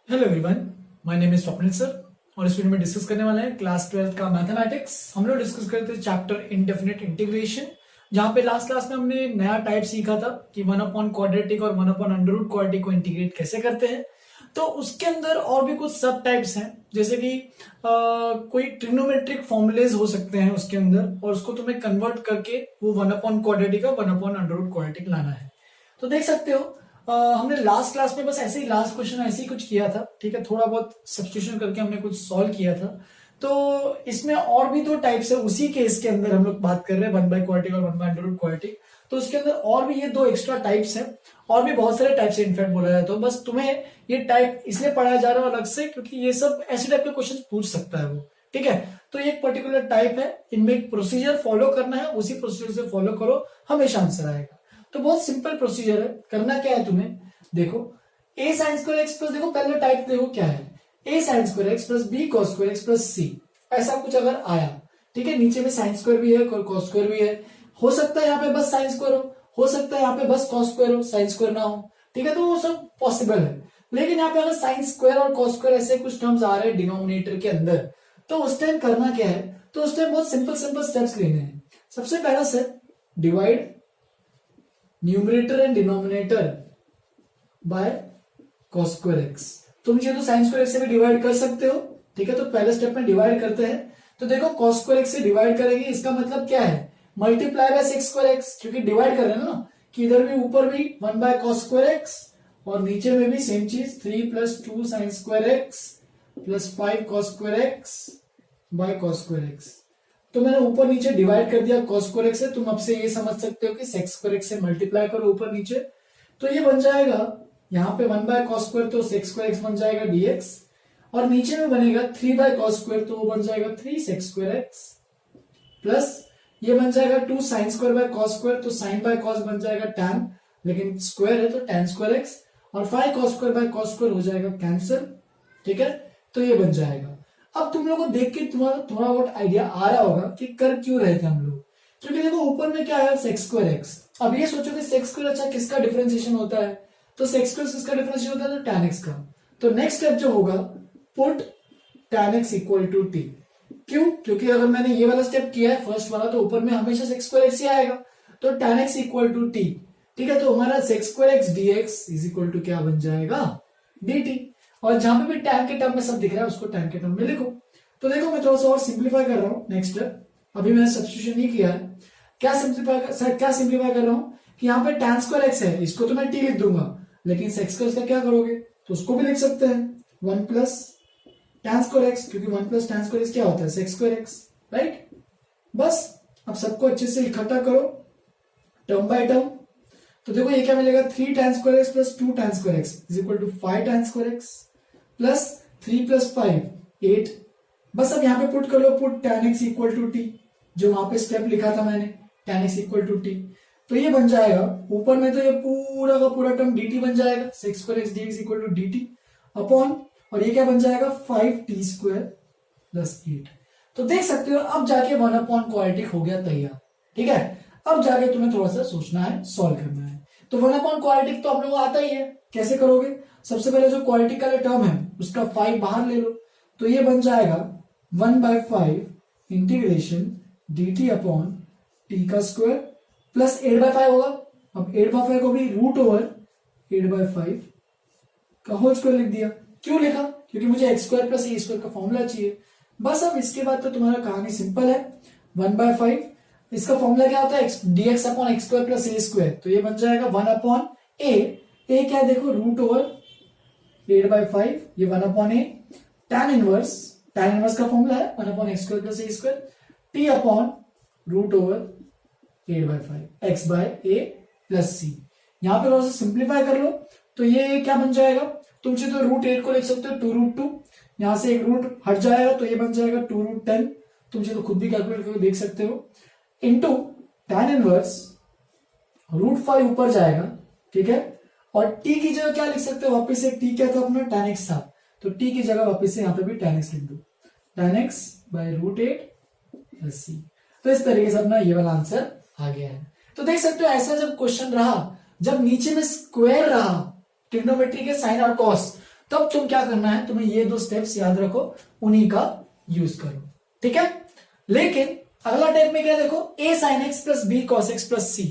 Hello everyone, my name is Swapnil sir और इस video में डिस्कस करने वाले हैं क्लास 12th का मैथमेटिक्स। हम लोग डिस्कस करते थे चैप्टर इंडेफिनिट इंटीग्रेशन, जहां पे लास्ट क्लास में हमने नया टाइप सीखा था कि वन अपॉन क्वाड्रेटिक और one upon under root quadratic को इंटीग्रेट कैसे करते हैं। तो उसके अंदर और भी कुछ सब टाइप्स हैं, जैसे कि कोई ट्रिग्नोमेट्रिक फॉर्मुलेज हो सकते हैं उसके अंदर, और उसको तुम्हें कन्वर्ट करके वो वन अपॉन क्वाड्रेटिक और one upon under root quadratic लाना है। तो देख सकते हो हमने लास्ट क्लास में बस ऐसे ही लास्ट क्वेश्चन ऐसे ही कुछ किया था, ठीक है। थोड़ा बहुत सब्स्टिट्यूशन करके हमने कुछ सॉल्व किया था। तो इसमें और भी दो टाइप्स है, उसी केस के अंदर हम लोग बात कर रहे हैं वन बाय क्वाड्रेटिक और one by under root quadratic. तो उसके अंदर और भी ये दो एक्स्ट्रा टाइप्स हैं, और भी बहुत सारे टाइप्स है इनफैक्ट बोला जाए तो। बस तुम्हें ये टाइप इसलिए पढ़ाया जा रहा है अलग से क्योंकि ये सब ऐसे टाइप के क्वेश्चन पूछ सकता है वो, ठीक है। तो ये एक पर्टिकुलर टाइप है, इनमें एक प्रोसीजर फॉलो करना है, उसी प्रोसीजर से फॉलो करो, हमेशा आंसर आएगा। तो बहुत सिंपल प्रोसीजर है। करना क्या है तुम्हें, देखो a sin square x plus, देखो पहले टाइप देखो क्या है, a sin square x plus b cos square x plus c, ऐसा कुछ अगर आया, ठीक है। नीचे में साइन स्क्वायर भी है, cos स्क्वायर भी है, हो सकता है यहाँ पे बस साइन स्क्वायर हो सकता है यहाँ पे बस cos स्क्वायर हो, साइन स्क्वायर ना हो, ठीक है। तो वो सब पॉसिबल है। लेकिन यहाँ पे अगर साइन स्क्वायर और cos स्क्वायर ऐसे कुछ टर्म्स आ रहे हैं डिनोमिनेटर के अंदर, तो उस टाइम करना क्या है, तो उस टाइम बहुत सिंपल सिंपल स्टेप्स लेने हैं। सबसे पहला step, divide numerator and denominator by cos square x. तुम चाहे तो साइन स्क्वायर एक्स से भी डिवाइड कर सकते हो, ठीक है। तो पहले स्टेप में डिवाइड करते हैं। तो देखो cos स्क्वायर एक्स से डिवाइड करेंगे, इसका मतलब क्या है, multiply by sec square X, क्योंकि डिवाइड कर रहे हैं ना, कि इधर भी ऊपर भी one by cos square X और नीचे में भी सेम चीज 3 plus 2 sine square x plus 5 cos square X by cos square X. तो मैंने ऊपर नीचे डिवाइड कर दिया cos स्क्वायर एक्स से। तुम अब से ये समझ सकते हो कि सेक स्क्वायर एक्स से मल्टीप्लाई करो ऊपर नीचे, तो ये बन जाएगा यहाँ पे वन बाय cos स्क्वायर, तो सेक स्क्वायर एक्स बन जाएगा dx, और नीचे में बनेगा 3 बाय cos स्क्वायर, तो वो बन जाएगा 3 सेक स्क्वायर एक्स, प्लस ये बन जाएगा 2 sine square by cos square, तो साइन बाय cos बन जाएगा tan, लेकिन स्क्वायर है तो tan स्क्वायर एक्स, और 5 cos square by cos square हो जाएगा कैंसिल, ठीक है। तो ये बन जाएगा। अब तुम लोगों को देख के तुम्हारा थोड़ा बहुत आइडिया आ रहा होगा कि कर क्यों रहे थे हम लोग, क्योंकि देखो ऊपर में क्या है, सेक स्क्वायर एक्स। अब ये सोचो कि सेक स्क्वायर अच्छा किसका डिफरेंशिएशन होता है, तो सेक स्क्वायर किसका डिफरेंशिएशन होता है, तो tan x का। तो नेक्स्ट स्टेप जो होगा, put tan x equal to t। क्यों, क्योंकि अगर मैंने ये वाला स्टेप किया है फर्स्ट वाला, तो ऊपर में हमेशा सेक स्क्वायर एक्स ही आएगा, तो tan x equal to t, ठीक है। तो हमारा sec square X dx is equal to क्या बन जाएगा, dt। और जहां पे भी tan के टर्म में सब दिख रहा है उसको tan के टर्म में लिखो। तो देखो मैं थोड़ा सा और सिंप्लीफाई कर रहा हूँ। नेक्स्ट स्टेप, अभी मैंने सब्स्टिट्यूशन नहीं किया है, क्या सिंप्लीफाई कर रहा हूँ कि यहाँ पे tan स्क्वायर एक्स है, इसको तो मैं t लिख दूंगा, लेकिन सेक स्क्वायर का क्या करोगे, तो उसको भी लिख सकते हैं 1 प्लस tan स्क्वायर एक्स, क्योंकि 1 प्लस tan स्क्वायर एक्स क्या होता है, सेक स्क्वायर एक्स, राइट। बस अब सबको अच्छे से इकट्ठा करो टर्म बाय टर्म। तो देखो ये क्या मिलेगा, 3 tan square x plus 2 tan square x is equal to 5 tan square x plus 3 plus 5 8। बस अब यहाँ पे पुट कर लो, put tan x equal to t, जो वहां पे स्टेप लिखा था मैंने, tan x equal to t. तो ये बन जाएगा ऊपर में, तो ये पूरा का पूरा टर्म dt बन जाएगा, sec square X dx equal to dt upon, और ये क्या बन जाएगा 5t स्क्वायर प्लस 8। तो देख सकते हो अब जाके वन अपॉन क्वाड्रेटिक हो गया तैयार, ठीक है। अब जाके तुम्हें थोड़ा सा सोचना है, सॉल्व करना है। तो वन अपॉन क्वाड्रेटिक तो आप लोगों को आता ही है, कैसे करोगे, सबसे पहले जो क्वाड्रेटिक का टर्म है उसका 5 बाहर ले लो, तो ये बन जाएगा 1/5 इंटीग्रेशन dt अपॉन t का स्क्वायर प्लस 8/5 होगा। अब 8/5 को भी रूट ओवर 8/5 का होल स्क्वायर लिख दिया। क्यों लिखा, क्योंकि मुझे x square plus a square का फॉर्मूला चाहिए। बस अब इसके बाद तो तुम्हारा कहानी सिंपल है, 1/5 इसका फॉर्मूला क्या होता है, dx upon x square plus a square, तो ये बन जाएगा 1 अपॉन ए क्या देखो रूट ओवर 8/5, ये 1 अपॉन ए, tan इनवर्स का फॉर्मूला है 1 upon x square plus a square, t upon root over 8/5 x by a plus c. यहां पे थोड़ा सा सिंप्लीफाई कर लो, तो ये क्या बन जाएगा, तुम चाहे तो रूट 8 को लिख सकते हो 2√2, यहां से एक रूट हट जाएगा तो ये बन जाएगा 2√10, तुम चाहे तो खुद भी कैलकुलेट करके देख सकते हो, इंटू tan इनवर्स √5 ऊपर जाएगा, ठीक है। और t की जगह क्या लिख सकते हो, वापस से t क्या था अपना, tan x था, तो t की जगह वापस से यहाँ पे भी tan x लिख दो, tan x by √8 plus c। तो इस तरीके से अपना ये वाला आंसर आ गया है। तो देख सकते हो ऐसा जब क्वेश्चन रहा, जब नीचे में स्क्वायर रहा ट्रिग्नोमेट्री के साइन और कॉस, तब तुम क्या करना है, तुम्हें ये 2 स्टेप्स याद रखो, उन्हीं का यूज करो, ठीक है। लेकिन अगला टाइप में क्या देखो, a sin x plus b cos x plus c.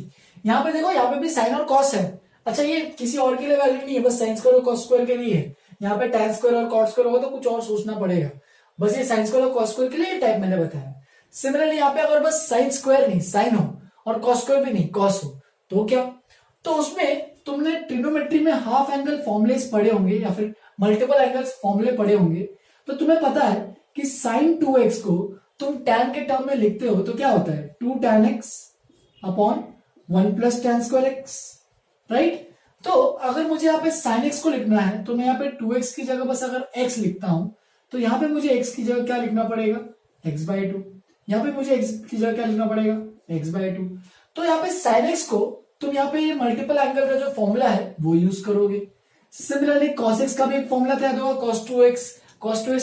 यहाँ पे देखो, यहाँ पे भी साइन और कॉस है। अच्छा, ये किसी और के लिए वैलिड नहीं है, बस साइन स्क्वायर और कॉस स्क्वायर के लिए है। यहाँ पे tan स्क्वायर और कॉट स्क्वायर होगा तो कुछ और सोचना पड़ेगा। बस ये साइन स्क्वायर और कॉस स्क्वायर के लिए टाइप मैंने बताया। सिमिलरली यहाँ पे अगर बस साइन स्क्वायर नहीं साइन हो और कॉस स्क्वायर भी नहीं कॉस हो तो क्या, तो उसमें तुमने ट्रिग्नोमेट्री में हाफ एंगल फॉर्मुलेस पढ़े होंगे या फिर मल्टीपल एंगल्स फॉर्मूले पढ़े होंगे। तो तुम्हें पता है कि साइन 2x को तुम tan के टर्म में लिखते हो तो क्या होता है, 2 tan x upon 1 plus tan square x, right. तो अगर मुझे यहाँ पे sin x को लिखना है तो मैं यहाँ पे 2x की जगह बस अगर x लिखता हूं तो यहाँ पे मुझे x की जगह क्या लिखना पड़ेगा, x/2। यहाँ पे मुझे x की जगह क्या लिखना पड़ेगा, x/2। तो यहाँ पे sin x को तुम यहाँ पे ये मल्टीपल एंगल का जो फॉर्मूला है वो यूज करोगे। सिमिलरली cos x का भी एक फॉर्मूला याद होगा, cos 2x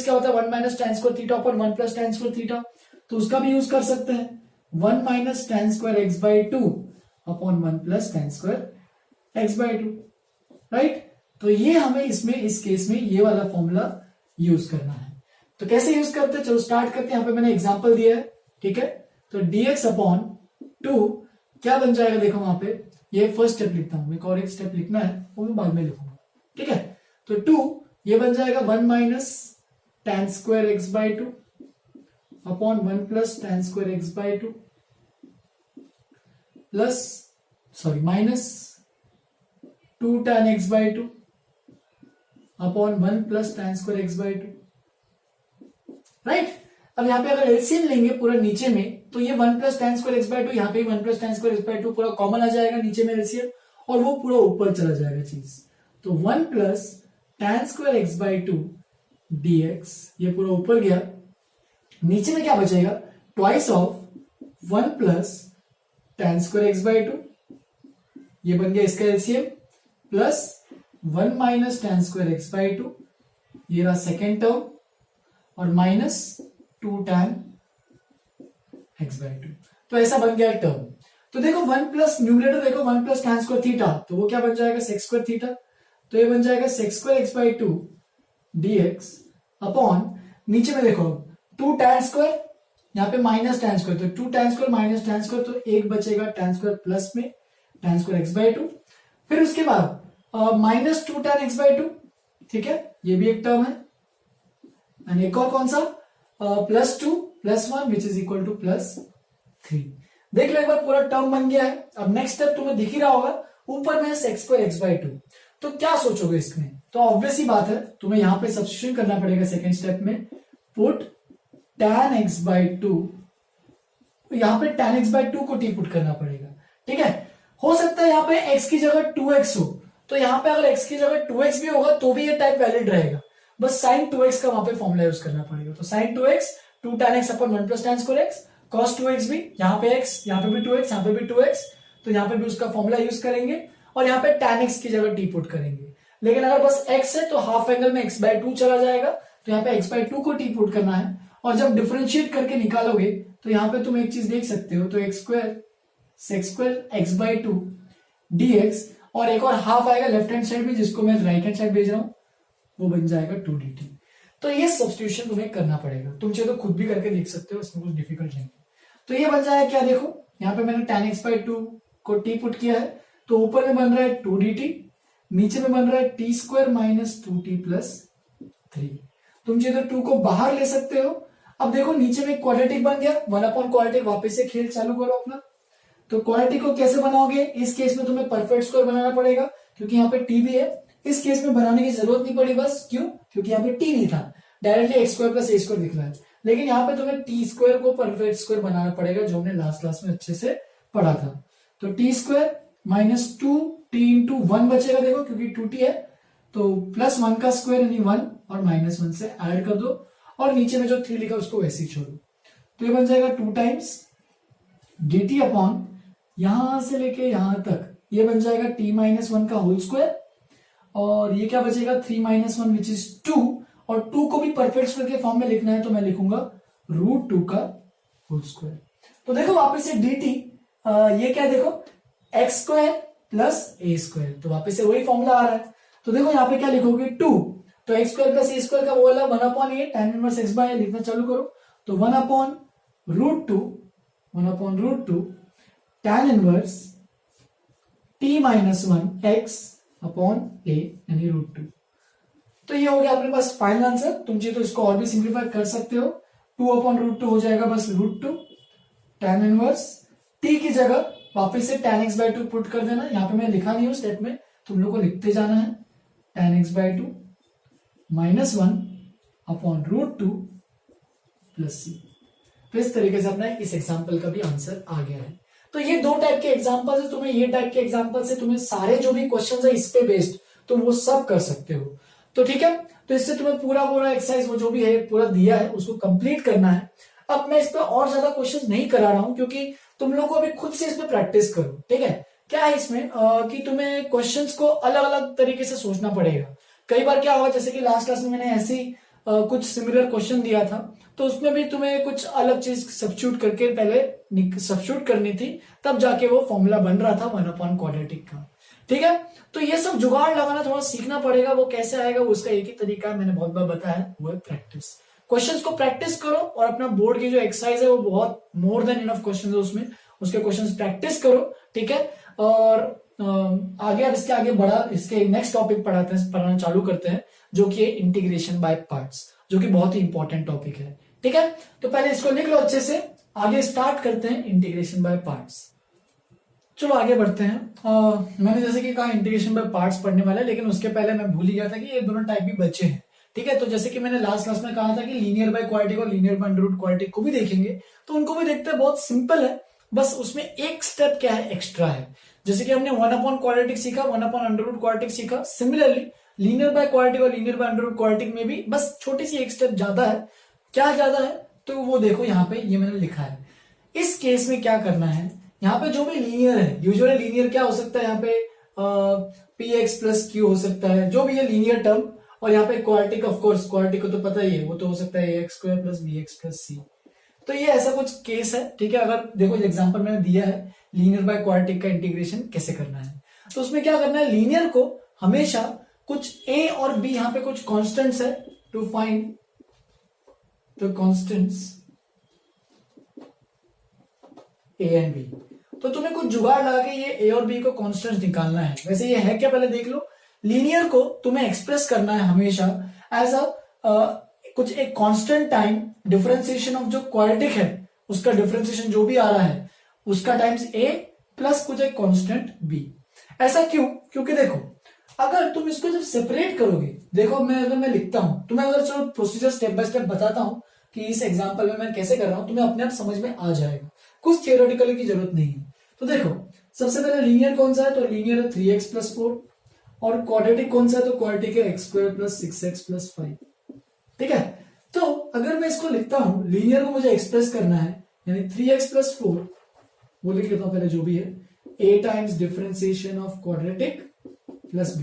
क्या होता है, 1 minus tan square theta upon 1 plus tan square theta, तो उसका भी यूज कर सकते हैं, 1 minus tan square x/2 upon 1 plus tan square x/2, right. तो ये हमें इसमें इस केस में ये वाला फॉर्मूला यूज करना है। तो कैसे यूज करते हैं, चलो स्टार्ट करते हैं। यहाँ पे मैंने एग्जांपल दिया है, ठीक है। तो dx अपॉन 2 क्या बन जाएगा, देखो वहां पे ये फर्स्ट स्टेप लिखता हूं, एक और एक स्टेप लिखना है वो मैं बाद में लिखूंगा, ठीक है। तो 2 ये बन जाएगा 1 minus tan square x/2 upon 1 plus tan square x/2 plus minus 2 tan x/2 upon 1 plus tan square x/2, right. अब यहाँ पे अगर एलसीएम लेंगे पूरा नीचे में तो ये 1 प्लस tan स्क्वायर x/2, यहाँ पे 1 प्लस tan स्क्वायर x/2 पूरा कॉमन आ जाएगा नीचे में एलसीएम, और वो पूरा ऊपर चला जाएगा चीज। तो 1 plus tan square x/2 dx ये पूरा ऊपर गया, नीचे में क्या बचेगा, twice of 1 plus tan square x/2, ये बन गया इसका LCM, plus 1 minus tan square x/2, ये रहा सेकेंड टर्म, और माइनस 2 tan x/2। तो ऐसा बन गया टर्म। तो देखो 1 प्लस न्यूमरेटर देखो 1 प्लस tan स्क्वायर थीटा, तो वो क्या बन जाएगा, sec स्क्वायर थीटा, तो ये बन जाएगा sec square x/2 dx upon नीचे में देखो 2 tan स्क्वायर, यहाँ पे माइनस tan स्क्वायर, तो 2 tan square minus tan square, तो एक बचेगा tan स्क्वायर प्लस में tan स्क्वायर x/2, फिर उसके बाद माइनस 2 tan x/2, ठीक है, ये भी एक टर्म है, एंड एक और कौन सा, plus 2 plus 1 which is equal two plus 3। देख लो एक बार पूरा टर्म बन गया है। अब नेक्स्ट स्टेप तुम्हें दिख ही रहा होगा, ऊपर में sec स्क्वायर x/2, तो क्या सोचोगे इसमें, तो ऑब्वियस ही बात है तुम्हें यहाँ पे सब्स्टिट्यूशन करना पड़ेगा सेकेंड स्टेप में, पुट tan x/2, यहाँ पे tan x/2 को टी पुट करना पड़ेगा, ठीक है। हो सकता है यहाँ पे x की जगह 2x हो, तो यहाँ पे अगर x की जगह 2x भी होगा तो भी ये टाइप वैलिड रहेगा, बस sin 2x का वहां पे फॉर्मूला यूज करना पड़ेगा। तो sin 2x 2 tan x upon 1 plus tan square x, cos 2x भी, यहाँ पे x, यहाँ पे भी 2x, यहाँ पे भी 2x, तो यहाँ पे भी उसका फॉर्मूला यूज करेंगे, और यहाँ पे tan x की जगह टी पुट करेंगे। लेकिन अगर बस x है तो हाफ एंगल में x/2 चला जाएगा, तो यहाँ पे x/2 को टी पुट करना है, और जब डिफरेंशिएट करके निकालोगे तो यहाँ पे तुम एक चीज देख सकते हो, तो x square sec square x/2 dx, और एक और हाफ आएगा लेफ्ट हैंड साइड में जिसको मैं राइट हैंड साइड भेज रहा हूं, वो बन जाएगा 2dt। तो ये सब्स्टिट्यूशन तुम्हें करना पड़ेगा, तुम चाहे तो खुद भी करके देख सकते हो, इसमें कुछ डिफिकल्ट नहीं है। तो ये बन जाएगा क्या, देखो यहाँ पे मैंने tan x/2 को टी पुट किया है, तो ऊपर में बन रहा है 2dt, नीचे में बन रहा है t square minus 2t plus 3। तुम चाहे तो 2 को बाहर ले सकते हो। अब देखो नीचे में क्वाड्रेटिक बन गया, 1 अपॉन क्वाड्रेटिक, वापस से खेल चालू करो अपना। तो क्वाड्रेटिक को कैसे बनाओगे, इस केस में तुम्हें परफेक्ट स्क्वायर बनाना पड़ेगा, क्योंकि यहाँ पे टी भी है। इस केस में बनाने की जरूरत नहीं पड़ी, बस क्यों, क्योंकि यहाँ पे टी नहीं था, directly x square plus a square दिख रहा है। लेकिन यहाँ पे तुम्हें टी स्क्वायर को परफेक्ट स्क्वायर बनाना पड़ेगा, जो हमने लास्ट क्लास में अच्छे से पढ़ा था। तो T square minus 2t into 1 बचेगा, देखो क्योंकि 2t है, तो प्लस 1 का स्क्वायर यानी 1, और माइनस 1 से ऐड कर दो, और नीचे में जो 3 लिखा उसको वैसे ही छोड़ो। तो ये बन जाएगा 2 टाइम्स dt अपॉन यहां से लेके यहां तक, ये बन जाएगा t माइनस 1 का होल स्क्वायर, और ये क्या बचेगा 3 माइनस 1 विच इज 2, और 2 को भी परफेक्ट स्क्वायर के फॉर्म में लिखना है, तो मैं लिखूंगा √2 का होल स्क्वायर। तो देखो वापस से dt, ये क्या देखो x square plus a square, तो वापस से वही फॉर्मूला आ रहा है। तो देखो यहाँ पे क्या लिखोगे 2, तो x square plus a square का वो वाला 1/a tan inverse x bye लिखना चालू करो, तो 1/√2 tan inverse t minus 1 x upon a यानी √2। तो ये हो गया अपने पास फाइनल आंसर। तुम चाहिए तो इसको और भी सिंप्लीफाई कर सकते हो, 2/√2 हो जाएगा बस √2 tan इनवर्स t की जगह वापस से tan x बाय 2 पुट कर देना। यहाँ पे मैं लिखा नहीं हूं स्टेप में, तुम लोग को लिखते जाना है tan x by 2 minus 1 upon √2 plus c। तो इस तरीके से अपना इस एग्जाम्पल का भी आंसर आ गया है। तो ये दो टाइप के एग्जाम्पल है, तुम्हें ये टाइप के एग्जाम्पल से तुम्हें सारे जो भी क्वेश्चन है इस पे बेस्ड तुम वो सब कर सकते हो। तो ठीक है, तो इससे तुम्हें पूरा एक्सरसाइज वो जो भी है पूरा दिया है उसको कंप्लीट करना है। अब मैं इस पे और ज्यादा क्वेश्चन नहीं करा रहा हूं क्योंकि तुम लोग को अभी खुद से इसमें प्रैक्टिस करो। ठीक है, क्या है इसमें कि तुम्हें क्वेश्चंस को अलग अलग तरीके से सोचना पड़ेगा। कई बार क्या होगा, जैसे कि लास्ट क्लास में मैंने ऐसे ही कुछ सिमिलर क्वेश्चन दिया था, तो उसमें भी तुम्हें कुछ अलग चीज सब्स्टिट्यूट करके पहले सब्स्टिट्यूट करनी थी, तब जाके वो फॉर्मूला बन रहा था 1/क्वाड्रेटिक का। ठीक है, तो ये सब जुगाड़ लगाना थोड़ा सीखना पड़ेगा। वो कैसे आएगा, उसका एक ही तरीका है, मैंने बहुत बार बताया है, वो है प्रैक्टिस। क्वेश्चंस को प्रैक्टिस करो और अपना बोर्ड की जो एक्सरसाइज है वो बहुत मोर देन इनफ क्वेश्चन है उसमें, उसके क्वेश्चंस प्रैक्टिस करो। ठीक है, और आगे अब इसके आगे बढ़ा इसके नेक्स्ट टॉपिक पढ़ाना चालू करते हैं, जो कि इंटीग्रेशन बाय पार्ट्स, जो कि बहुत ही इंपॉर्टेंट टॉपिक है। ठीक है, तो पहले इसको लिख लो अच्छे से, आगे स्टार्ट करते हैं इंटीग्रेशन बाय पार्ट्स। चलो आगे बढ़ते हैं। मैंने जैसे कि कहा इंटीग्रेशन बाय पार्ट्स पढ़ने वाला है, लेकिन उसके पहले मैं भूल ही गया था कि ये दोनों टाइप भी बचे हैं। ठीक है, तो जैसे कि मैंने लास्ट क्लास में कहा था कि लीनियर बाय क्वाड्रेटिक और linear by under root quadratic को भी देखेंगे, तो उनको भी देखते हैं। बहुत सिंपल है, बस उसमें एक स्टेप क्या है, एक्स्ट्रा है। जैसे कि हमने 1/क्वाड्रेटिक सीखा, 1/अंडर रूट क्वाड्रेटिक सीखा, सिमिलरली लीनियर बाय क्वाड्रेटिक और linear by under root quadratic में भी बस छोटी सी एक स्टेप ज्यादा है। क्या ज्यादा है, तो वो देखो यहाँ पे, ये मैंने लिखा है। इस केस में क्या करना है, यहाँ पे जो भी लीनियर है, यूजुअली लीनियर क्या हो सकता है, यहाँ पे पी एक्स प्लस क्यू हो सकता है, जो भी है लीनियर टर्म। और यहाँ पे क्वाड्रेटिक, ऑफ कोर्स क्वाड्रेटिक को तो पता ही है, वो तो हो सकता है x square plus b x plus c. तो ये ऐसा कुछ केस है। ठीक है, अगर देखो एग्जांपल मैंने दिया है लीनियर बाय क्वाड्रेटिक का इंटीग्रेशन कैसे करना है, तो उसमें क्या करना है, लीनियर को हमेशा कुछ ए और बी, यहाँ पे कुछ कॉन्स्टेंट्स है, to find the constants a and b. तो तुम्हें कुछ जुगाड़ लगा के ये ए और बी को कॉन्स्टेंट्स निकालना है। वैसे ये है क्या, पहले देख लो। लीनियर को तुम्हें एक्सप्रेस करना है हमेशा एज कुछ एक कांस्टेंट टाइम डिफरेंशिएशन ऑफ जो क्वाड्रेटिक है, उसका डिफरेंशिएशन जो भी आ रहा है उसका टाइम्स ए प्लस कुछ एक कांस्टेंट बी। ऐसा क्यों, क्योंकि देखो अगर तुम इसको जब सेपरेट करोगे, देखो अगर मैं लिखता हूं, तुम्हें अगर चलो प्रोसीजर स्टेप बाय स्टेप बताता हूं कि इस एग्जांपल में मैं कैसे कर रहा हूं, तुम्हें अपने आप समझ में आ जाएगा, कुछ थियोरेटिकली की जरूरत नहीं है। तो देखो सबसे पहले लीनियर कौन सा है, तो लीनियर है 3x प्लस 4, और क्वाड्रेटिक कौन सा है, तो क्वाड्रेटिक है x square plus 6x plus 5। ठीक है, तो अगर मैं इसको लिखता हूं, लीनियर को मुझे एक्सप्रेस करना है, यानी 3x प्लस 4, वो लिख लेता हूं पहले जो भी है, a times differentiation of quadratic plus b।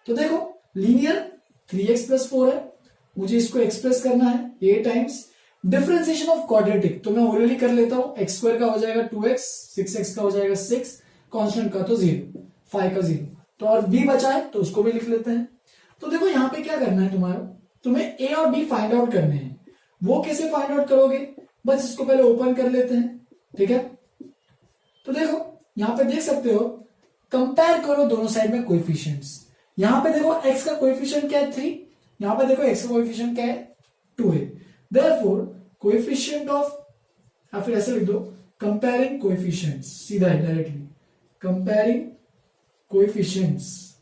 तो देखो लीनियर 3x प्लस 4 है, मुझे इसको एक्सप्रेस करना है a times differentiation of quadratic, तो मैं ऑलरेडी कर लेता हूं, x स्क्वायर का हो जाएगा 2x, 6x का हो जाएगा 6, कांस्टेंट का तो 0, 5 का 0, तो और b बचा है तो उसको भी लिख लेते हैं। तो देखो यहां पे क्या करना है, तुम्हें a और b फाइंड आउट करने हैं। वो कैसे फाइंड आउट करोगे, बस इसको पहले ओपन कर लेते हैं। ठीक है, तो देखो यहां पे देख सकते हो, कंपेयर करो दोनों साइड में कोएफिशिएंट्स। यहां पे देखो x का कोएफिशिएंट क्या है 3, यहां पे देखो x का कोएफिशिएंट क्या है 2 है। देयरफॉर कोएफिशिएंट ऑफ, या फिर ऐसे लिख दो, कंपेयरिंग कोएफिशिएंट्स, सीधा है directly, comparing coefficients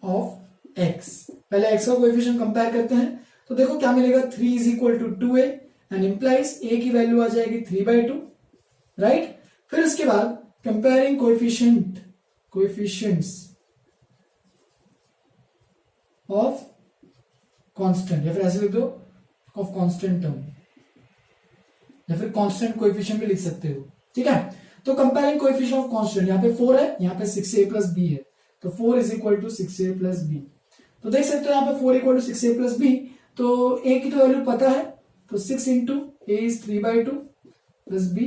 of x। पहले x का कोएफिशिएंट कंपेयर करते हैं, तो देखो क्या मिलेगा, 3 is equal to 2a and implies a की वैल्यू आ जाएगी 3/2, राइट। फिर इसके बाद कंपेयरिंग कोएफिशिएंट्स ऑफ कांस्टेंट, या फिर ऐसे लिख दो ऑफ कांस्टेंट टर्म, या फिर कांस्टेंट कोएफिशिएंट भी लिख सकते हो। ठीक है, तो कंपेयरिंग कोएफिशिएंट ऑफ कांस्टेंट, यहाँ पे 4 है, यहाँ पे 6a प्लस b है, तो 4 is equal to 6a plus b। तो देख सकते हो यहाँ पे 4 equal to 6a plus b, तो a की तो वैल्यू पता है, तो 6 into a is 3/2 plus b,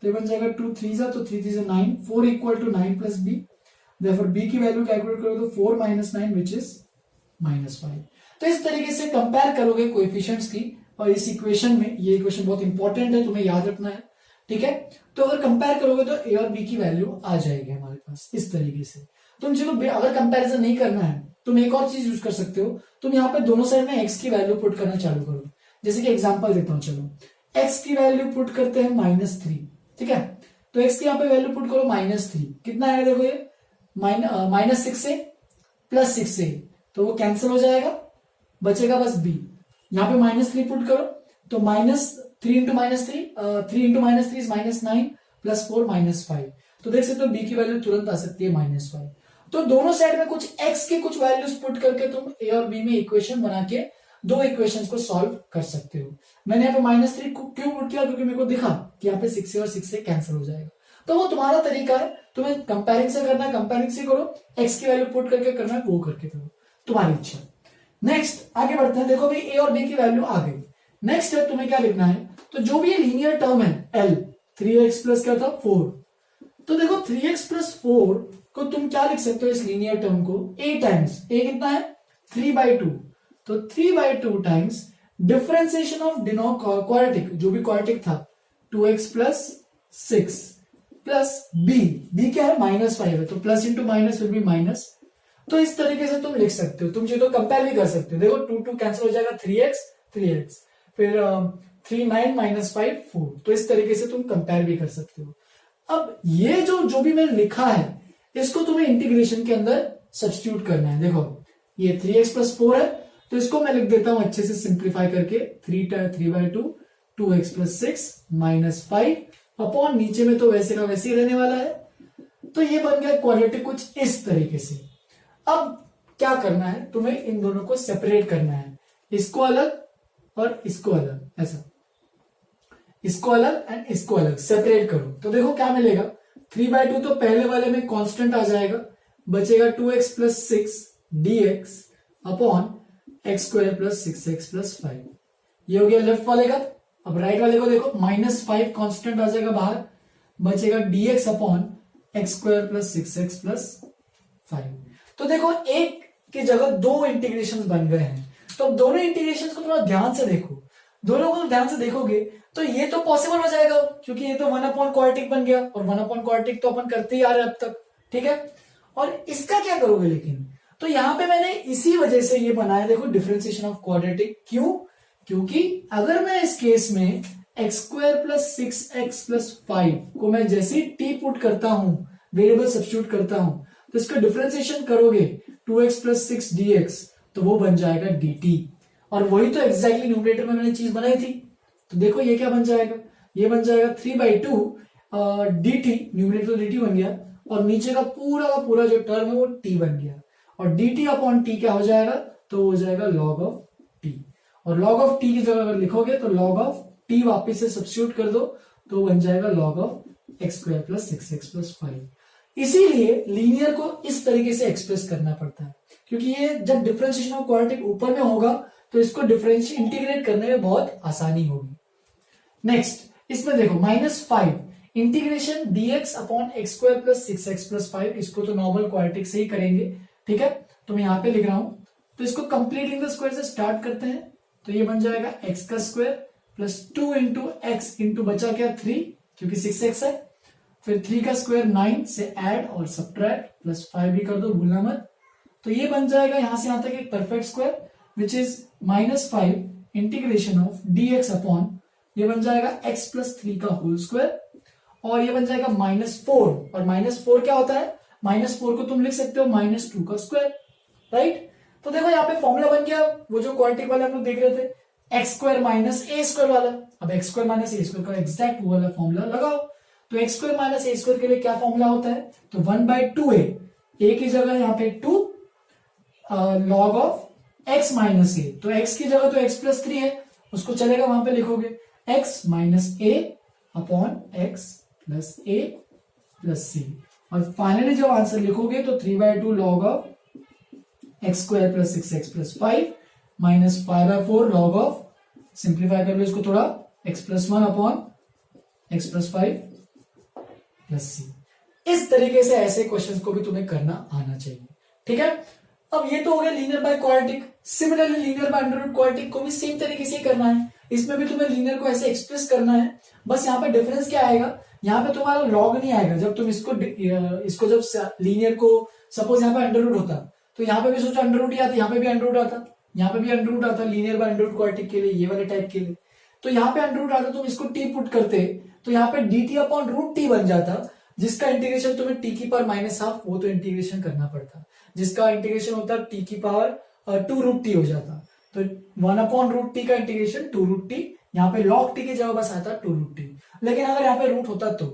तो बन जाएगा 2 3 जा, तो 3 3 9, 4 equal to 9 plus b। Therefore b की वैल्यू कैलकुलेट करो तो 4 माइनस 9 विच इज -5। तो इस तरीके से कंपेयर करोगे कोएफिशिएंट्स की, और इस इक्वेशन में, ये इक्वेशन बहुत इंपॉर्टेंट है, तुम्हें याद रखना है, ठीक है। तो अगर कंपेयर करोगे तो ए और बी की वैल्यू आ जाएगी हमारे पास इस तरीके से। तुम चलो अगर कंपैरिजन नहीं करना है, तुम एक और चीज यूज कर सकते हो, तुम यहाँ पे दोनों साइड में एक्स की वैल्यू पुट करना चालू करो। जैसे कि एग्जांपल देता हूँ, चलो एक्स की वैल्यू पुट करते हैं -3, ठीक है। तो एक्स की यहाँ पे वैल्यू पुट करो -3, कितना है देखो ये -6 से +6 से, तो वो कैंसिल हो जाएगा, बचेगा बस बी। यहाँ पे -3 पुट करो, तो -3 इंटू -3, 3 इंटू -3 इज -9 +4 -5। तो देख सकते हो बी की वैल्यू तुरंत आ सकती है -5। तो दोनों साइड में कुछ एक्स की कुछ वैल्यूज पुट करके तुम ए और बी में इक्वेशन बना के दो इक्वेशंस को सॉल्व कर सकते हो। मैंने यहाँ पे -3 क्यों पुट किया, क्योंकि मेरे को दिखा कि यहाँ पे 6 से और 6 से कैंसिल हो जाएगा। तो वो तुम्हारा तरीका है, तुम्हें कंपेयरिंग से करना है, कंपेयरिंग से करो, एक्स की वैल्यू पुट करके करना है वो करके करो, तुम्हारी इच्छा। नेक्स्ट आगे बढ़ते हैं। देखो भाई ए और बी की वैल्यू आ गई। नेक्स्ट स्टेप तुम्हें क्या लिखना है, तो जो भी ये लीनियर टर्म है एल, 3x प्लस क्या था 4, तो देखो 3x प्लस 4 को तुम क्या लिख सकते हो इस लीनियर टर्म को, a टाइम्स, a कितना है 3/2, तो 3/2 टाइम्स डिफरेंशिएशन ऑफ क्वाड्रेटिक, जो भी क्वाड्रेटिक था 2x प्लस 6 प्लस b क्या है -5 है, तो plus into minus will be minus. तो इस तरीके से तुम लिख सकते हो। तुम चाहे तो कंपेयर भी कर सकते हो, देखो 2 कैंसिल हो जाएगा, 3x फिर 3 9 -5 4। तो इस तरीके से तुम कंपेयर भी कर सकते हो। अब ये जो भी मैंने लिखा है, इसको तुम्हें इंटीग्रेशन के अंदर सब्स्टिट्यूट करना है। देखो ये 3x प्लस 4 है, तो इसको मैं लिख देता हूं अच्छे से सिंप्लीफाई करके, 3/2 2x प्लस 6 -5 अपॉन, नीचे में तो वैसे का वैसे ही रहने वाला है। तो ये बन गया क्वाड्रेटिक कुछ इस तरीके से। अब क्या करना है, तुम्हें इन दोनों को सेपरेट करना है, इसको अलग और इसको अलग, ऐसा इसको अलग एंड इसको अलग सेपरेट करो। तो देखो क्या मिलेगा, 3/2 तो पहले वाले में कांस्टेंट आ जाएगा, बचेगा 2x plus 6 dx upon x² plus 6x plus 5। ये हो गया लेफ्ट वाले का। अब राइट वाले को देखो, -5 कांस्टेंट आ जाएगा बाहर, बचेगा dx upon x² plus 6x plus 5। तो देखो एक की जगह दो इंटीग्रेशन बन गए हैं। तो अब दोनों इंटीग्रेशन को थोड़ा ध्यान से देखो, दोनों को ध्यान से देखोगे तो ये तो पॉसिबल हो जाएगा, क्योंकि ये तो 1/क्वाड्रेटिक बन गया, और 1/क्वाड्रेटिक तो अपन करते ही आ रहे हैं अब तक, ठीक है। और इसका क्या करोगे लेकिन, तो यहां पे मैंने इसी वजह से ये बनाया, देखो डिफरेंशिएशन ऑफ क्वाड्रेटिक। क्यों, क्योंकि अगर मैं इस केस में x² प्लस 6x प्लस 5 को मैं जैसे ही t पुट करता हूं, वेरिएबल सब्स्टिट्यूट करता हूं, तो इसका डिफरेंशिएशन करोगे 2x प्लस 6 dx, तो वो बन जाएगा dt। और वही तो एग्जैक्टली न्यूमरेटर में मैंने चीज बनाई थी। तो देखो ये क्या बन जाएगा, ये बन जाएगा 3/2 dt, न्यूमरेटर तो dt बन गया, और नीचे का पूरा जो टर्म है वो t बन गया, और dt अपॉन t क्या हो जाएगा, तो हो जाएगा log ऑफ t। और log ऑफ t की जगह अगर लिखोगे तो log ऑफ t वापिस से सब्स्टिट्यूट कर दो, तो बन जाएगा log of x² plus 6x plus 5। इसीलिए लीनियर को इस तरीके से एक्सप्रेस करना पड़ता है, क्योंकि ये जब डिफरेंशिएशन ऑफ क्वाड्रेटिक ऊपर में होगा तो इसको डिफरेंशिएट इंटीग्रेट करने में बहुत आसानी होगी। नेक्स्ट इसमें देखो -5 integration dx upon x² plus 6x plus 5, इसको तो नॉर्मल क्वाड्रेटिक से ही करेंगे, ठीक है। तो मैं यहां पे लिख रहा हूं, तो इसको कंप्लीटिंग द स्क्वायर से स्टार्ट करते हैं। तो ये बन जाएगा x का square plus 2 into x into बचा क्या 3, क्योंकि 6x है, फिर 3 का स्क्वायर 9 से ऐड और सब्ट्रैक्ट प्लस 5 भी कर दो, भूलना मत। तो ये बन जाएगा यहां से यहां तक एक perfect square, which is -5 integration of dx upon, ये बन जाएगा x प्लस 3 का होल स्क्वायर, और ये बन जाएगा -4, और -4 क्या होता है, -4 को तुम लिख सकते हो -2 का स्क्वायर, राइट। तो देखो यहाँ पे फॉर्मूला बन गया, वो जो क्वाड्रेटिक वाले हम लोग देख रहे थे, x² माइनस a² वाला। अब x² माइनस a² का एग्जैक्ट वो वाला फॉर्मूला लगाओ। तो x² माइनस a² के लिए क्या फॉर्मूला होता है, तो 1/2a, a की जगह यहाँ पे 2 log of x minus a, तो x की जगह तो x प्लस 3 है, उसको चलेगा वहां पे लिखोगे x minus a upon x plus a plus c, और फाइनली जब आंसर लिखोगे तो 3/2 log of x² plus 6x plus 5 minus 5/4 log of, simplify कर लो इसको थोड़ा, x plus 1 upon x plus 5 plus c। इस तरीके से ऐसे क्वेश्चंस को भी तुम्हें करना आना चाहिए, ठीक है। अब ये तो हो गया linear by quadratic. Similarly linear by under root quadratic को भी सेम तरीके से करना है। इसमें भी तुम्हें लीनियर को ऐसे एक्सप्रेस करना है। बस यहाँ पे डिफरेंस क्या आएगा, यहाँ पे तुम्हारा लॉग नहीं आएगा। जब तुम इसको जब लीनियर को सपोज यहाँ पे अंडर रूट होता तो यहाँ पे भी सोचो अंडर रूट ही आता, यहाँ पे भी अंडर रूट आता, यहाँ पे भी अंडर रूट आता linear by under root quadratic के लिए, ये वाले टाइप के लिए। तो यहाँ पे अंडर रूट आता, तुम इसको टी पुट करते तो यहाँ पे d t upon root t बन जाता, जिसका इंटीग्रेशन तुम्हें टी की पावर माइनस हाफ वो तो इंटीग्रेशन करना पड़ता, जिसका इंटीग्रेशन होता टी की पावर टू रूट टी हो जाता। तो वन अपॉन रूट टी का इंटीग्रेशन टू रूट टी, यहाँ पे लॉग टी की जगह बस आता टू रूट टी। लेकिन अगर यहाँ पे रूट होता तो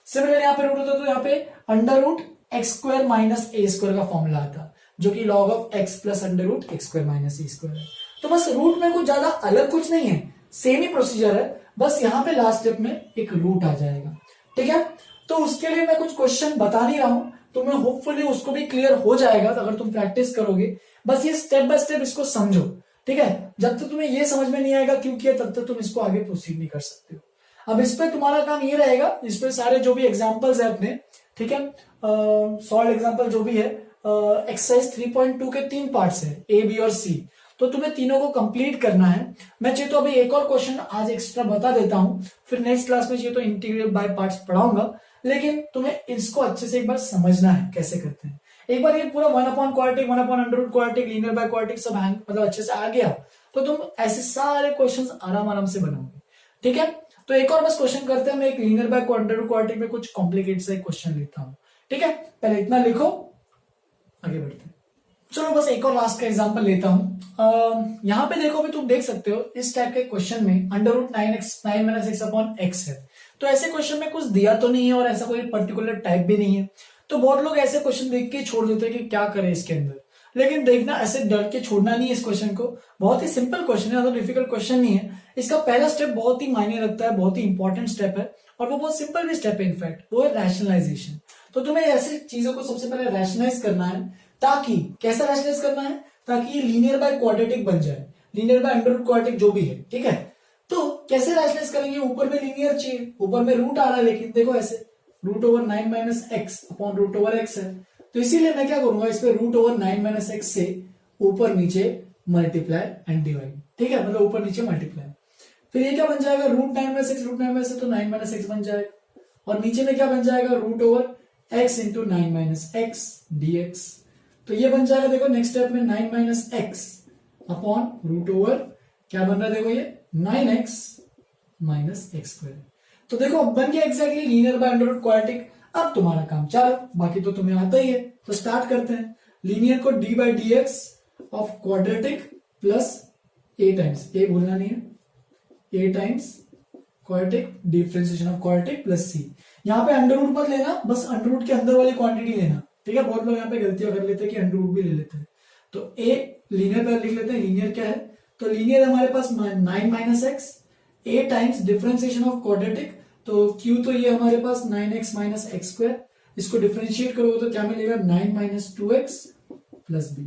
सिमिलर यहाँ पे रूट होता तो यहाँ पे under root x square minus a square का फॉर्मूला आता, जो कि log of x plus under root x square minus a square है। तो बस रूट में कुछ ज्यादा अलग कुछ नहीं है, सेम ही प्रोसीजर है, बस यहाँ पे लास्ट स्टेप में एक रूट आ जाएगा। ठीक है, तो उसके लिए मैं कुछ क्वेश्चन बता नहीं रहा हूं, तो मैं होपफुली उसको भी क्लियर हो जाएगा तो अगर तुम प्रैक्टिस करोगे। बस ये स्टेप बाय स्टेप इसको समझो। ठीक है, जब तक तुम्हें ये समझ में नहीं आएगा क्यों किया तब तक तुम इसको आगे प्रोसीड नहीं कर सकते हो। अब इस पे तुम्हारा काम ये रहेगा, इस पे सारे जो भी एग्जांपल्स है अपने, ठीक है, सॉल्व एग्जांपल जो भी है, एक्सरसाइज 3.2 के 3 पार्ट्स है, ए बी और सी, तो तुम्हें तीनों को कंप्लीट करना है। मैं चाहिए तो अभी एक और क्वेश्चन आज एक्स्ट्रा बता देता हूं, फिर नेक्स्ट क्लास में चाहिए तो इंटीग्रल बाय पार्ट्स पढ़ाऊंगा, लेकिन तुम्हें इसको अच्छे से एक बार समझना है कैसे करते हैं। एक बार ये पूरा one upon quadratic, one upon under root quadratic, linear by quadratic सब मतलब अच्छे से आ गया तो तुम ऐसे सारे क्वेश्चंस आराम आराम से बनाओगे। ठीक है, तो एक और बस क्वेश्चन करते हैं। मैं एक linear by under root quadratic में कुछ कॉम्प्लिकेटेड से क्वेश्चन लेता हूं। ठीक है, पहले इतना लिखो, आगे बढ़ते हैं। चलो बस एक और लास्ट का एग्जांपल लेता हूं। यहाँ पे देखो, भी तुम देख सकते हो इस टाइप के क्वेश्चन में under root 9 minus x upon x है। तो ऐसे क्वेश्चन में कुछ दिया तो नहीं है और ऐसा कोई पर्टिकुलर टाइप भी नहीं है, तो बहुत लोग ऐसे क्वेश्चन देख के छोड़ देते हैं कि क्या करें इसके अंदर। लेकिन देखना, ऐसे डर के छोड़ना नहीं है इस क्वेश्चन को। बहुत ही सिंपल क्वेश्चन है, ज्यादा डिफिकल्ट क्वेश्चन नहीं है। इसका पहला स्टेप बहुत ही मायने रखता है, बहुत ही इंपॉर्टेंट स्टेप है और वो बहुत सिंपल भी स्टेप है इनफैक्ट, वो है रैशनलाइजेशन। तो तुम्हें ऐसी चीजों को सबसे पहले रैशनलाइज करना है, ताकि कैसा रैशनलाइज करना है, ताकि ये लीनियर बाय क्वाड्रेटिक बन जाए, linear by under root quadratic जो भी है। ठीक है, तो कैसे रैशनलाइज करेंगे, ऊपर में लीनियर चाहिए, ऊपर में रूट आ रहा है, लेकिन देखो ऐसे root over 9 minus x upon root over x है, तो इसीलिए मैं क्या करूंगा, इस पे रूट ओवर 9 माइनस एक्स से ऊपर नीचे मल्टीप्लाई एंड डिवाइड। ठीक है, मतलब ऊपर नीचे मल्टीप्लाई, फिर ये क्या बन जाएगा, root 9 minus x, root 9 minus तो 9 माइनस एक्स बन जाएगा, और नीचे में क्या बन जाएगा, root over x into 9 minus x dx. तो ये बन जाएगा, देखो नेक्स्ट स्टेप में 9 minus x upon root over क्या बन रहा है, देखो ये 9x माइनस एक्स स्क्वायर। तो देखो बन गया exactly linear by under root quadratic. अब तुम्हारा काम चालू, बाकी तो तुम्हें आता ही है, तो स्टार्ट करते हैं। लीनियर को d by d x of quadratic plus a times, a भूलना नहीं है, a times quadratic differentiation of quadratic plus c. यहाँ पे अंडर रूट मत लेना, बस अंडर रूट के अंदर वाली क्वांटिटी लेना। ठीक है, बहुत लोग यहाँ पे गलतियां कर लेते हैं कि अंडर रूट भी ले लेते हैं। तो ए लीनियर पर लिख लेते हैं, लीनियर क्या है, तो लीनियर हमारे पास 9 minus x, A times differentiation of quadratic, तो क्यू तो ये हमारे पास 9x माइनस एक्स स्क्वायर, इसको डिफरेंशिएट करोगे तो क्या मिलेगा, 9 माइनस 2x प्लस बी।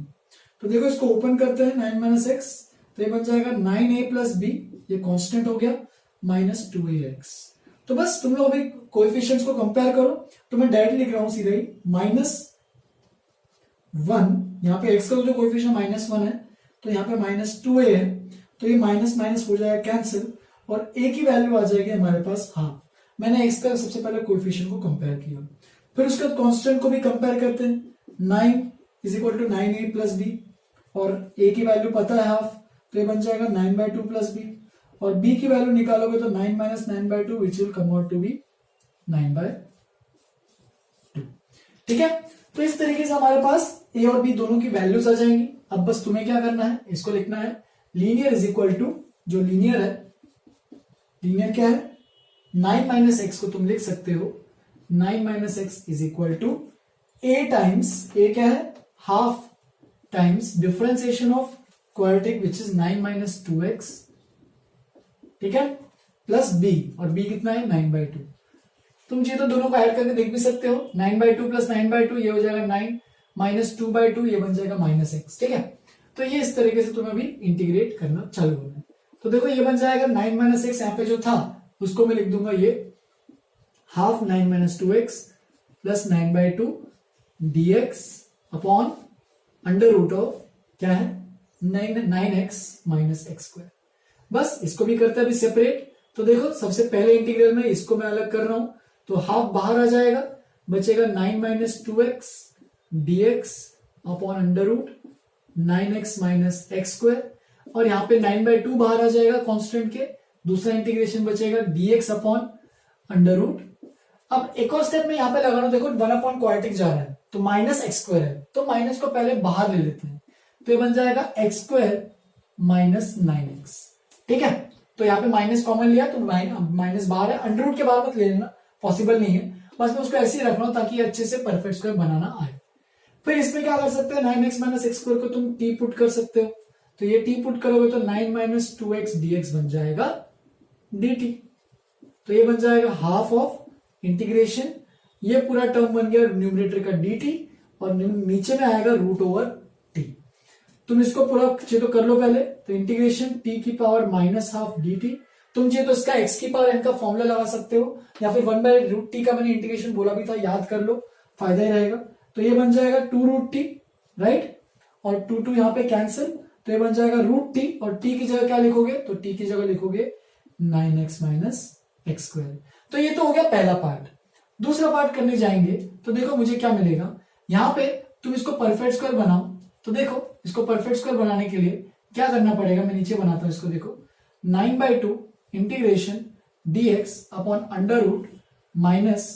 तो देखो इसको ओपन करते हैं, 9 माइनस एक्स, तो ये बन जाएगा 9a प्लस बी, ये कांस्टेंट हो गया, माइनस 2ax। तो बस तुम लोग अभी कोएफिशिएंट्स को कंपेयर करो, तो मैं डायरेक्ट लिख रहा हूं सीधा ही, माइनस 1, यहाँ पे x का जो कोएफिशिएंट माइनस 1 है, तो यहाँ पे माइनस 2a है, तो ये माइनस माइनस हो जाएगा कैंसिल, और a की वैल्यू आ जाएगी हमारे पास हाफ। मैंने x का सबसे पहले कोएफिशिएंट को कंपेयर किया, फिर उसके बाद कांस्टेंट को भी कंपेयर करते हैं, 9 is equal to 9a plus b, और a की वैल्यू पता है हाफ, तो ये बन जाएगा 9/2 प्लस बी, और b की वैल्यू निकालोगे तो 9 minus 9/2 which will come out to be 9/2। ठीक है, तो इस तरीके से हमारे पास a और b दोनों की वैल्यूज आ जाएंगी। अब बस तुम्हें क्या करना है, इसको लिखना है, लीनियर इज इक्वल टू, जो लीनियर है, लीनियर क्या है, 9 माइनस एक्स को तुम लिख सकते हो 9 minus x is equal to a times, a क्या है, half times differentiation of quadratic which is 9 minus 2x, ठीक है, प्लस बी, और बी कितना है, 9/2। तुम चाहिए तो दोनों को ऐड करके देख भी सकते हो, 9/2 प्लस 9/2 ये हो जाएगा 9 माइनस 2/2, ये बन जाएगा माइनस एक्स। ठीक है, तो ये इस तरीके से तुम्हें अभी इंटीग्रेट करना चालू होना है। तो देखो ये बन जाएगा 9 माइनस एक्स, यहाँ पे जो था उसको मैं लिख दूंगा ये half 9 minus 2x plus 9/2 dx upon under root of क्या है 9x माइनस एक्स स्क्वायर। बस इसको भी करते हैं अभी सेपरेट। तो देखो सबसे पहले इंटीग्रल में इसको मैं अलग कर रहा हूं, तो हाफ बाहर आ जाएगा, बचेगा 9 minus two x d x upon under root 9x minus x square. और यहाँ पे 9/2 बाहर आ जाएगा कांस्टेंट के, दूसरा इंटीग्रेशन बचेगा dx अपॉन अंडर रूट। अब एक और स्टेप में यहाँ पे लगा रहा हूं, देखो 1 अपॉन क्वाड्रेटिक जा रहा है तो माइनस एक्स स्क्वायर है, तो माइनस को पहले बाहर ले लेते हैं, तो ये बन जाएगा एक्स स्क्वायर माइनस 9x। ठीक है, तो यहाँ पे माइनस कॉमन लिया तो माइनस बाहर है, अंडर रूट के बाहर मत ले लेना, पॉसिबल नहीं है, बस मैं उसको ऐसे ही रख रहा हूं ताकि अच्छे से परफेक्ट स्क्वायर बनाना आए। फिर इसमें क्या कर सकते हैं, 9x माइनस एक्स स्क्वायर को तुम टी पुट कर सकते हो, तो ये टी पुट करोगे तो 9 minus two x d x बन जाएगा dt। तो ये बन जाएगा हाफ ऑफ इंटीग्रेशन, ये पूरा टर्म बन गया न्यूमरेटर का dt और नीचे में आएगा रूट ओवर t। तुम इसको पूरा चाहिए तो कर लो पहले, तो इंटीग्रेशन t की पावर माइनस हाफ dt। तुम चाहिए तो इसका x की पावर n का फॉर्मूला लगा सकते हो, या फिर 1/√t का मैंने इंटीग्रेशन बोला भी था, याद कर लो, फायदा ही रहेगा। तो ये बन जाएगा 2√t, राइट, और 2 यहाँ पे कैंसिल, तो ये बन जाएगा √t, और t की जगह क्या लिखोगे, तो t की जगह लिखोगे 9x माइनस एक्स स्क्वायर। तो ये तो हो गया पहला पार्ट। दूसरा पार्ट करने जाएंगे तो देखो मुझे क्या मिलेगा, यहाँ पे तुम इसको परफेक्ट स्क्वायर बनाओ, तो देखो इसको परफेक्ट स्क्वायर बनाने के लिए क्या करना पड़ेगा, मैं नीचे बनाता हूं इसको, देखो 9/2 integration dx upon under root minus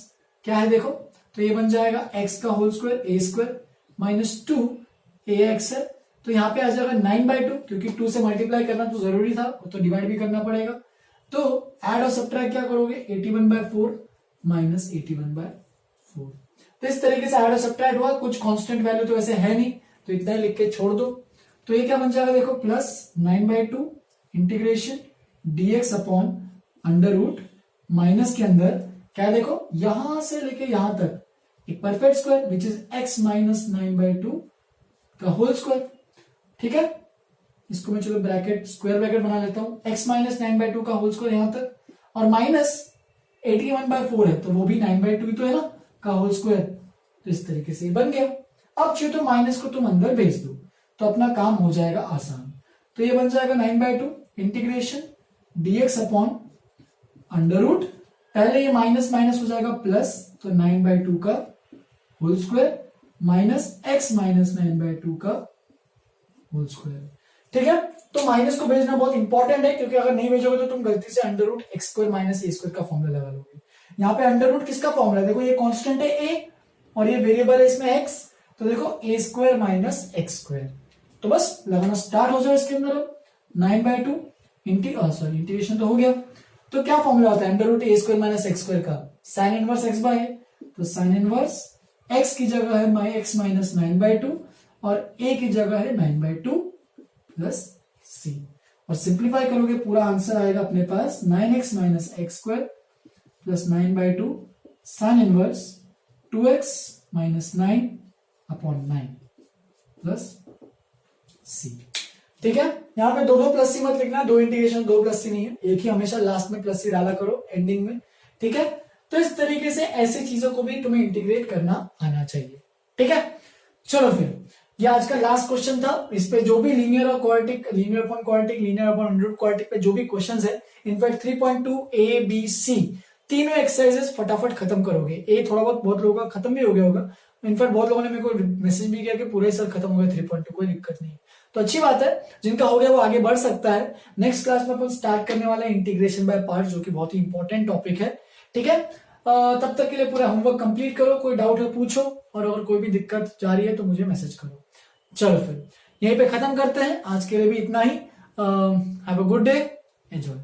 क्या है देखो, तो ये बन जाएगा x का whole square a square minus 2ax है, तो यहाँ पे आ जाएगा 9/2, क्योंकि 2 से मल्टीप्लाई करना तो जरूरी था, तो डिवाइड भी करना पड़ेगा। तो ऐड और सब्ट्रैक्ट क्या करोगे, 81/4 माइनस 81/4। तो इस तरीके से ऐड और सब्ट्रैक्ट हुआ, कुछ कांस्टेंट वैल्यू तो वैसे है नहीं, तो इतना ही लिख के छोड़ दो। तो ये क्या बन जाएगा देखो, plus 9/2 integration dx upon under root minus के अंदर क्या देखो, यहां से लेके यहां तक एक perfect square which is x minus 9/2 का होल स्क्वायर। ठीक है, इसको मैं चलो ब्रैकेट स्क्वायर ब्रैकेट बना लेता हूं, x माइनस 9/2 का होल स्क्वायर यहां तक, और माइनस 81/4 है तो वो भी 9/2 ही तो है ना का होल स्क्वायर। तो इस तरीके से बन गया। अब चाहिए तो माइनस को तुम अंदर भेज दो तो अपना काम हो जाएगा आसान। तो ये बन जाएगा 9/2 integration dx upon under root, पहले ये माइनस माइनस हो जाएगा प्लस, तो 9/2 का whole square minus x minus 9/2 का होल स्क्वायर। ठीक है, तो माइनस को भेजना बहुत इंपॉर्टेंट है, क्योंकि अगर नहीं भेजोगे तो तुम गलती से under root x square minus a square का फॉर्मूला लगा लोगे। यहाँ पे अंडर रूट किसका फॉर्मूला है, देखो ये कांस्टेंट है a और ये वेरिएबल है इसमें x, तो देखो a square minus x square. तो बस लगाना स्टार्ट हो जाओ इसके अंदर। 9/2 इंटीग्रेशन तो हो गया, तो क्या फॉर्मूला होता है अंडर रूट ए स्क्वायर माइनस एक्स स्क्वायर का, साइन इनवर्स x बाय ए। तो साइन इनवर्स x की जगह है x माइनस 9/2 और a की जगह है 9/2 प्लस c, और सिंप्लीफाई करोगे पूरा आंसर आएगा अपने पास 9x minus x square plus 9/2 sine inverse 2x minus 9 upon 9 plus c। ठीक है, यहाँ पे दो प्लस सी मत लिखना, दो इंटीग्रेशन दो प्लस सी नहीं है, एक ही हमेशा लास्ट में प्लस सी डाला करो एंडिंग में। ठीक है, तो इस तरीके से ऐसी चीजों को भी तुम्हें इंटीग्रेट करना आना चाहिए। ठीक है, चलो फिर ये आज का लास्ट क्वेश्चन था। इस पे जो भी लीनियर और quadratic, linear upon quadratic, linear upon under root quadratic पे जो भी क्वेश्चंस है, इनफैक्ट 3.2 A B C तीनों एक्सरसाइजेस फटाफट खत्म करोगे। ए थोड़ा बहुत लोगों का खत्म भी हो गया होगा, इनफैक्ट बहुत लोगों ने मेरे को मैसेज भी किया कि पूरा ही सर खत्म हो गया 3.2, कोई दिक्कत नहीं। तो अच्छी बात है, जिनका हो गया वो आगे बढ़ सकता है। नेक्स्ट क्लास में अपन स्टार्ट करने वाला है इंटीग्रेशन बाय पार्ट्स, जो कि बहुत ही इंपॉर्टेंट टॉपिक है। ठीक है, तब तक के लिए पूरा होमवर्क कंप्लीट करो, कोई डाउट है पूछो, और अगर कोई भी दिक्कत जा रही है तो मुझे मैसेज करो। चलो फिर यहीं पे खत्म करते हैं, आज के लिए भी इतना ही। Have a good day, enjoy.